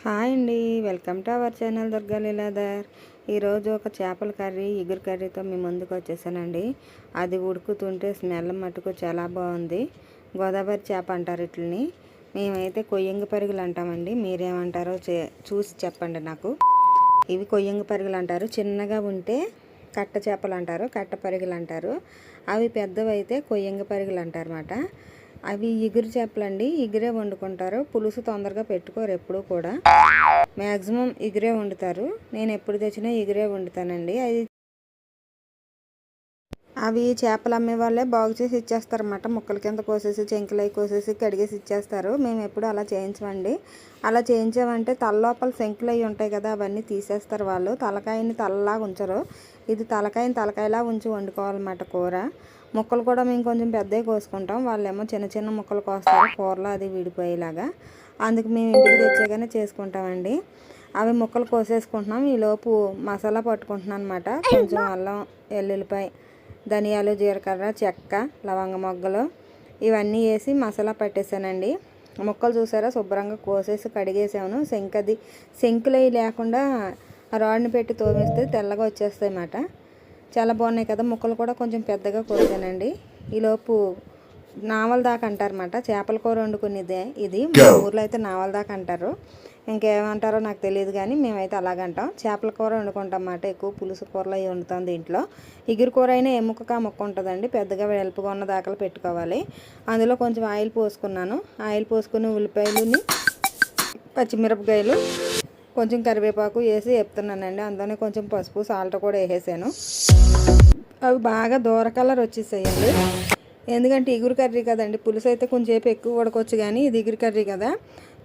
Hi అండి, welcome to our channel Durga Leeladhar. ఈరోజు ఒక చేపల కర్రీ, ఇగురు కర్రీతో మీ ముందుకు వచ్చేసానండి. అది ఉడుకుతుంటే స్మెల్ మటుకు చాలా బాగుంది. గోదావరి చేప అంటారు వీటిని. మేమైతే కొయ్యంగి పరుగులు అంటామండి. మీరేమంటారో చూసి చెప్పండి నాకు. ఇవి కొయ్యంగి పరుగులు అంటారు. చిన్నగా ఉంటే కట్ట చేపలు అంటారు, కట్ట పరుగులు అంటారు. అవి పెద్దవి అయితే కొయ్యంగి పరుగులు అంటారు అన్నమాట. అవి ఇగురు చేపలండి. ఇగురే వండుకుంటారు. పులుసు తొందరగా పెట్టుకోరు ఎప్పుడు కూడా. మ్యాక్సిమం ఇగురే వండుతారు. నేను ఎప్పుడు తెచ్చినా ఇగురే వండుతానండి. అవి చేపలు అమ్మే వాళ్ళే బాగు చేసి ఇచ్చేస్తారన్నమాట. ముక్కల కింద కోసేసి చెంకులై కోసేసి కడిగేసి ఇచ్చేస్తారు. మేము ఎప్పుడు అలా చేయించమండి. అలా చేయించామంటే తల లోపల శంకులు అవి ఉంటాయి కదా, అవన్నీ తీసేస్తారు వాళ్ళు. తలకాయని తలలాగా ఉంచరు. ఇది తలకాయని తలకాయలా ఉంచి వండుకోవాలన్నమాట కూర. ముక్కలు కూడా మేము కొంచెం పెద్దవి కోసుకుంటాం. వాళ్ళేమో చిన్న చిన్న ముక్కలు కోస్తారు, కూరలో అది విడిపోయేలాగా. అందుకు మేము ఇంటికి తెచ్చాగానే చేసుకుంటామండి. అవి ముక్కలు కోసేసుకుంటున్నాం. ఈలోపు మసాలా పట్టుకుంటున్నాను అనమాట. కొంచెం అల్లం, వెల్లుల్లిపాయ, ధనియాలు, జీలకర్ర, చెక్క, లవంగ మొగ్గలు ఇవన్నీ వేసి మసాలా పట్టేసానండి. ముక్కలు చూసారా, శుభ్రంగా కోసేసి కడిగేసాను. శంకులు లేకుండా రాడ్ని పెట్టి తోమేస్తే తెల్లగా వచ్చేస్తాయి అన్నమాట. చాలా బాగున్నాయి కదా. ముక్కలు కూడా కొంచెం పెద్దగా కోసానండి. ఈలోపు నావల దాకా అంటారన్నమాట. చేపల కూర వండుకునేదే ఇది. మా ఊర్లో అయితే నావల దాకా అంటారు. ఇంకేమంటారో నాకు తెలియదు, కానీ మేమైతే అలాగంటాం. చేపల కూర వండుకుంటాం అన్నమాట. ఎక్కువ పులుసు కూరలు అవి వండుతాం దీంట్లో. ఇగురు కూర అయినా ఏ ముక్కగా ముక్క ఉంటుందండి. పెద్దగా వెలుపుగా ఉన్న దాకలు పెట్టుకోవాలి. అందులో కొంచెం ఆయిల్ పోసుకున్నాను. ఆయిల్ పోసుకుని ఉల్లిపాయలుని, పచ్చిమిరపకాయలు, కొంచెం కరివేపాకు వేసి వేపుతున్నానండి. అందులోనే కొంచెం పసుపు, సాల్ట్ కూడా వేసేసాను. అవి బాగా దూర కలర్ వచ్చేసేయండి. ఎందుకంటే ఇగురు కర్రీ కదండి. పులుసు అయితే కొంచెంసేపు ఎక్కువ ఉడకొచ్చు, కానీ ఇది ఇగురు కర్రీ కదా.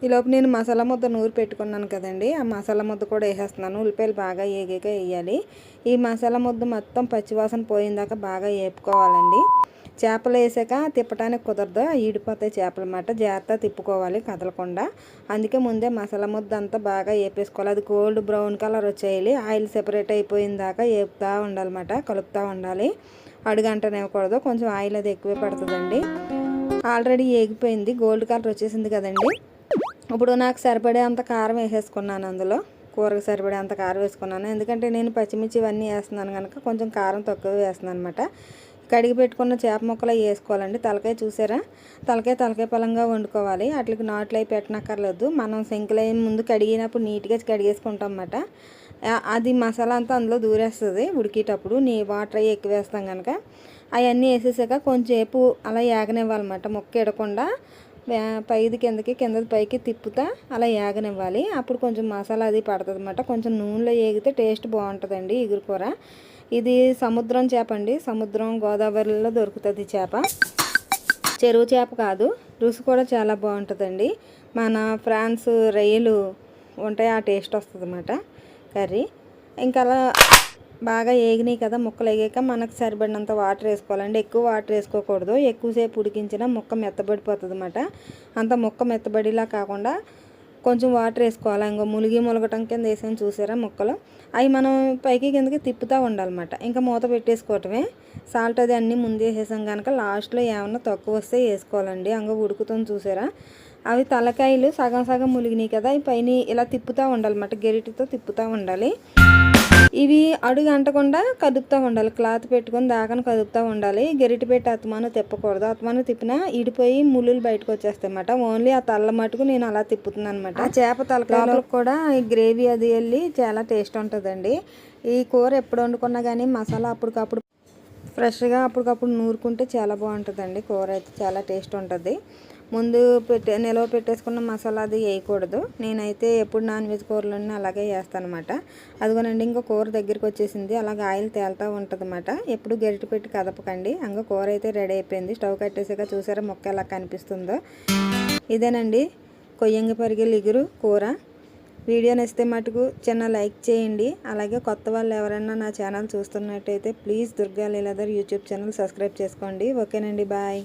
ఈలోపు నేను మసాలా ముద్ద నూరు పెట్టుకున్నాను కదండి, ఆ మసాలా ముద్ద కూడా వేసేస్తున్నాను. ఉల్లిపాయలు బాగా ఏగాక వేయాలి. ఈ మసాలా ముద్ద మొత్తం పచ్చివాసన పోయిందాక బాగా వేపుకోవాలండి. చేపలు వేసాక తిప్పటానికి కుదరదు, ఈడిపోతాయి చేపలు అన్నమాట. జాగ్రత్త తిప్పుకోవాలి కదలకుండా. అందుకే ముందే మసాలా ముద్ద అంతా బాగా వేపేసుకోవాలి. అది గోల్డ్ బ్రౌన్ కలర్ వచ్చేయాలి. ఆయిల్ సెపరేట్ అయిపోయిన దాకా వేపుతూ ఉండాలన్నమాట, కలుపుతూ ఉండాలి. అడుగంటనివ్వకూడదు. కొంచెం ఆయిల్ అది ఎక్కువే పడుతుందండి. ఆల్రెడీ ఏగిపోయింది, గోల్డ్ కలర్ వచ్చేసింది కదండి. ఇప్పుడు నాకు సరిపడే అంత కారం వేసేసుకున్నాను. అందులో కూరకు సరిపడే అంత కారం వేసుకున్నాను. ఎందుకంటే నేను పచ్చిమిర్చి ఇవన్నీ వేస్తున్నాను కనుక కొంచెం కారం తక్కువ వేస్తున్నాను అనమాట. కడిగి పెట్టుకున్న చేప ముక్కలు వేసుకోవాలండి. తలకాయ చూసారా, తలకాయ పలంగా వండుకోవాలి. అట్లకి నాట్లు అవి పెట్టనక్కర్లేదు. మనం శంకులు ముందు కడిగినప్పుడు నీట్గా కడిగేసుకుంటాం అన్నమాట. అది మసాలా అంతా అందులో దూరేస్తుంది ఉడికేటప్పుడు. వాటర్ అవి ఎక్కువ వేస్తాం కనుక. అవన్నీ వేసేసాక కొంచెంసేపు అలా ఏగనివ్వాలన్నమాట. ముక్క ఎడకుండా పైది కిందకి, కిందది పైకి తిప్పుతా అలా ఏగనివ్వాలి. అప్పుడు కొంచెం మసాలా అది పడుతుంది అన్నమాట. కొంచెం నూనెలో ఏగితే టేస్ట్ బాగుంటుందండి ఇగురు కూర. ఇది సముద్రం చేప అండి. సముద్రం గోదావరిలో దొరుకుతుంది చేప, చెరువు చేప కాదు. రుచి కూడా చాలా బాగుంటుందండి. మన ఫ్రాన్స్ రొయ్యలు ఉంటాయి, ఆ టేస్ట్ వస్తుంది అన్నమాట కర్రీ. ఇంకా అలా బాగా ఏగినాయి కదా, ముక్కలు వేగాక మనకు సరిపడినంత వాటర్ వేసుకోవాలండి. ఎక్కువ వాటర్ వేసుకోకూడదు. ఎక్కువసేపు ఉడికించినా ముక్క మెత్తబడిపోతుంది అన్నమాట. అంత ముక్క మెత్తబడిలా కాకుండా కొంచెం వాటర్ వేసుకోవాలి. ఇంకో ములగటం కింద వేసాను చూసారా ముక్కలు. అవి మనం పైకి కిందకి తిప్పుతూ ఉండాలన్నమాట. ఇంకా మూత పెట్టేసుకోవటమే. సాల్ట్ అది అన్నీ ముందు వేసేసాం కనుక లాస్ట్లో ఏమన్నా తక్కువ వస్తే వేసుకోవాలండి. అంగ ఉడుకుతుంది చూసారా. అవి తలకాయలు సగం సగం ములిగినాయి కదా, ఈ పైన ఇలా తిప్పుతూ ఉండాలన్నమాట. గెరిటితో తిప్పుతూ ఉండాలి. ఇవి అడుగు అంటకుండా కదుపుతూ ఉండాలి. క్లాత్ పెట్టుకొని దాకాను కదుపుతూ ఉండాలి. గెరిటి పెట్టి అత్తమాను తిప్పకూడదు. అత్తమాను తిప్పినా ఇడిపోయి ముళ్ళులు బయటకు వచ్చేస్తాయి అన్నమాట. ఓన్లీ ఆ తల్ల మటుకు నేను అలా తిప్పుతున్నాను అనమాట. ఆ చేప తలకాయలో కూడా ఈ గ్రేవీ అది వెళ్ళి చాలా టేస్ట్ ఉంటుందండి. ఈ కూర ఎప్పుడు వండుకున్నా కానీ మసాలా అప్పటికప్పుడు ఫ్రెష్గా అప్పటికప్పుడు నూరుకుంటే చాలా బాగుంటుందండి. కూర అయితే చాలా టేస్ట్ ఉంటుంది. ముందు నిలవ పెట్టేసుకున్న మసాలా అది వేయకూడదు. నేనైతే ఎప్పుడు నాన్ వెజ్ కూరలన్నీ అలాగే వేస్తాను అనమాట. అదిగోనండి, ఇంకా కూర దగ్గరికి వచ్చేసింది. అలాగే ఆయిల్ తేలుతూ ఉంటుంది అన్నమాట. ఎప్పుడు గరిటె పెట్టి కదపకండి. ఇంకా కూర అయితే రెడీ అయిపోయింది. స్టవ్ కట్టేసాక చూసారా ముక్క ఎలా కనిపిస్తుందో. ఇదేనండి కొయ్యంగి పరిగెలు ఇగురు కూర. వీడియో నచ్చితే మటుకు చిన్న లైక్ చేయండి. అలాగే కొత్త వాళ్ళు ఎవరైనా నా ఛానల్ చూస్తున్నట్టయితే please Durga Leeladhar YouTube channel subscribe చేసుకోండి. ఓకేనండి, బాయ్.